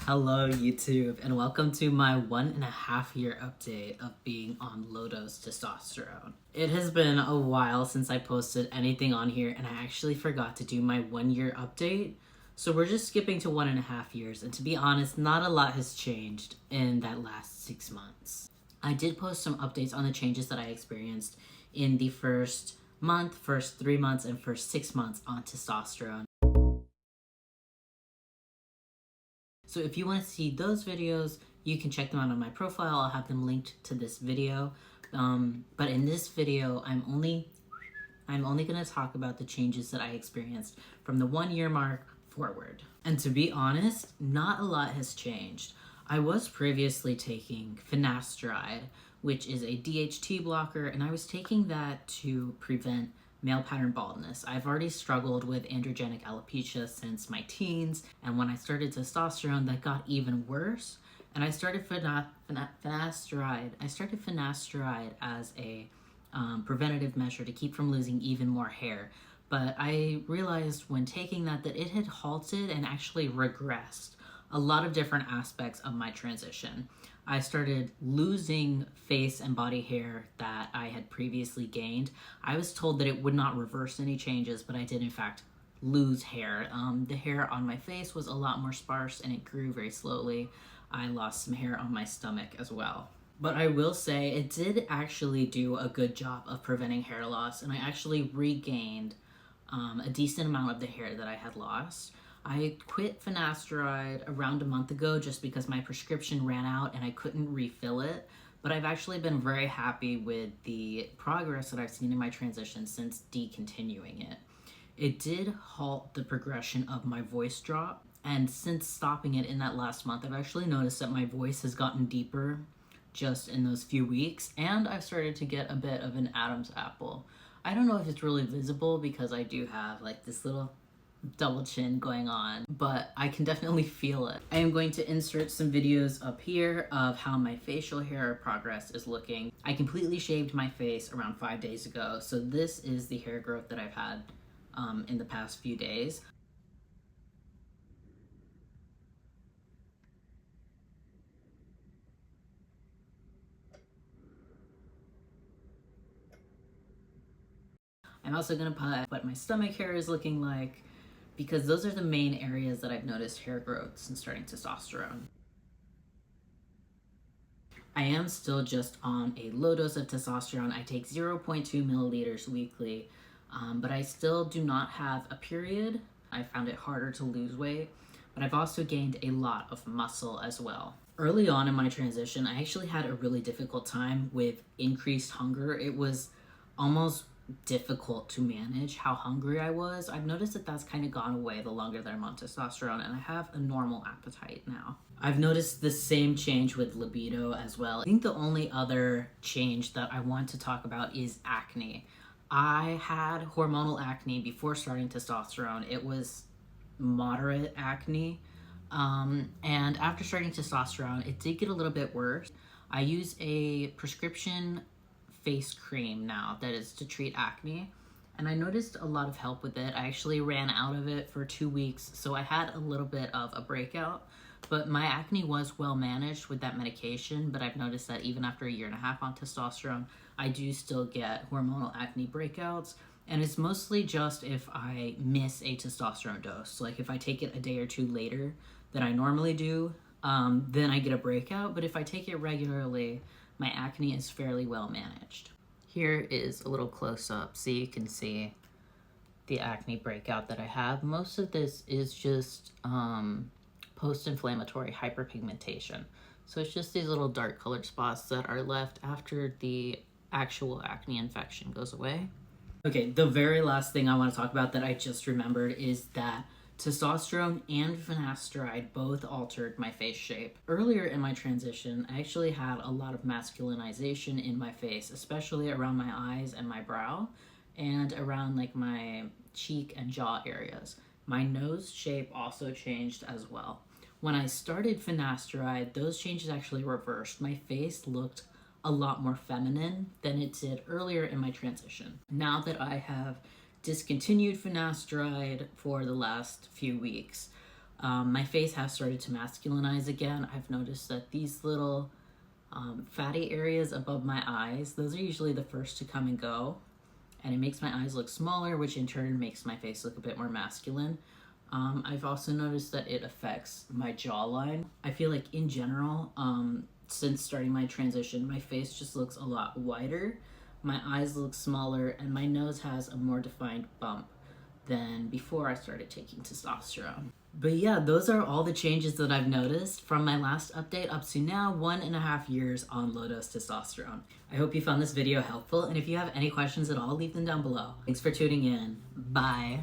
Hello YouTube, and welcome to my 1.5 year update of being on low-dose testosterone. It has been a while since I posted anything on here, and I actually forgot to do my 1 year update, so we're just skipping to 1.5 years, and to be honest, not a lot has changed in that last 6 months. I did post some updates on the changes that I experienced in the first month, first 3 months, and first 6 months on testosterone. So if you want to see those videos, you can check them out on my profile. I'll have them linked to this video. But in this video, I'm only going to talk about the changes that I experienced from the 1 year mark forward. And to be honest, not a lot has changed. I was previously taking Finasteride, which is a DHT blocker, and I was taking that to prevent male pattern baldness. I've already struggled with androgenic alopecia since my teens, and when I started testosterone, that got even worse. And I started Finasteride. I started Finasteride as a preventative measure to keep from losing even more hair. But I realized when taking that it had halted and actually regressed a lot of different aspects of my transition. I started losing face and body hair that I had previously gained. I was told that it would not reverse any changes, but I did in fact lose hair. The hair on my face was a lot more sparse and it grew very slowly. I lost some hair on my stomach as well. But I will say it did actually do a good job of preventing hair loss, and I actually regained a decent amount of the hair that I had lost. I quit Finasteride around a month ago just because my prescription ran out and I couldn't refill it, but I've actually been very happy with the progress that I've seen in my transition since decontinuing it. It did halt the progression of my voice drop, and since stopping it in that last month, I've actually noticed that my voice has gotten deeper just in those few weeks, and I've started to get a bit of an Adam's apple. I don't know if it's really visible because I do have like this little double chin going on, but I can definitely feel it. I am going to insert some videos up here of how my facial hair progress is looking. I completely shaved my face around 5 days ago, so this is the hair growth that I've had in the past few days. I'm also going to put what my stomach hair is looking like, because those are the main areas that I've noticed hair growth since starting testosterone. I am still just on a low dose of testosterone. I take 0.2 milliliters weekly, but I still do not have a period. I found it harder to lose weight, but I've also gained a lot of muscle as well. Early on in my transition, I actually had a really difficult time with increased hunger. It was almost difficult to manage how hungry I was. I've noticed that that's kind of gone away the longer that I'm on testosterone, and I have a normal appetite now. I've noticed the same change with libido as well. I think the only other change that I want to talk about is acne. I had hormonal acne before starting testosterone. It was moderate acne, and after starting testosterone, it did get a little bit worse. I use a prescription face cream now that is to treat acne, and I noticed a lot of help with it. I actually ran out of it for 2 weeks, so I had a little bit of a breakout, but my acne was well managed with that medication. But I've noticed that even after 1.5 years on testosterone, I do still get hormonal acne breakouts, and it's mostly just if I miss a testosterone dose. Like if I take it a day or two later than I normally do, then I get a breakout. But if I take it regularly, my acne is fairly well managed. Here is a little close-up so you can see the acne breakout that I have. Most of this is just post-inflammatory hyperpigmentation. So it's just these little dark colored spots that are left after the actual acne infection goes away. Okay, the very last thing I want to talk about that I just remembered is that testosterone and Finasteride both altered my face shape. Earlier in my transition, I actually had a lot of masculinization in my face, especially around my eyes and my brow, and around like my cheek and jaw areas. My nose shape also changed as well. When I started Finasteride, those changes actually reversed. My face looked a lot more feminine than it did earlier in my transition. Now that I have discontinued Finasteride for the last few weeks, My face has started to masculinize again. I've noticed that these little fatty areas above my eyes, those are usually the first to come and go. And it makes my eyes look smaller, which in turn makes my face look a bit more masculine. I've also noticed that it affects my jawline. I feel like in general, since starting my transition, my face just looks a lot wider. My eyes look smaller, and my nose has a more defined bump than before I started taking testosterone. But yeah, those are all the changes that I've noticed from my last update up to now, 1.5 years on low-dose testosterone. I hope you found this video helpful, and if you have any questions at all, leave them down below. Thanks for tuning in. Bye.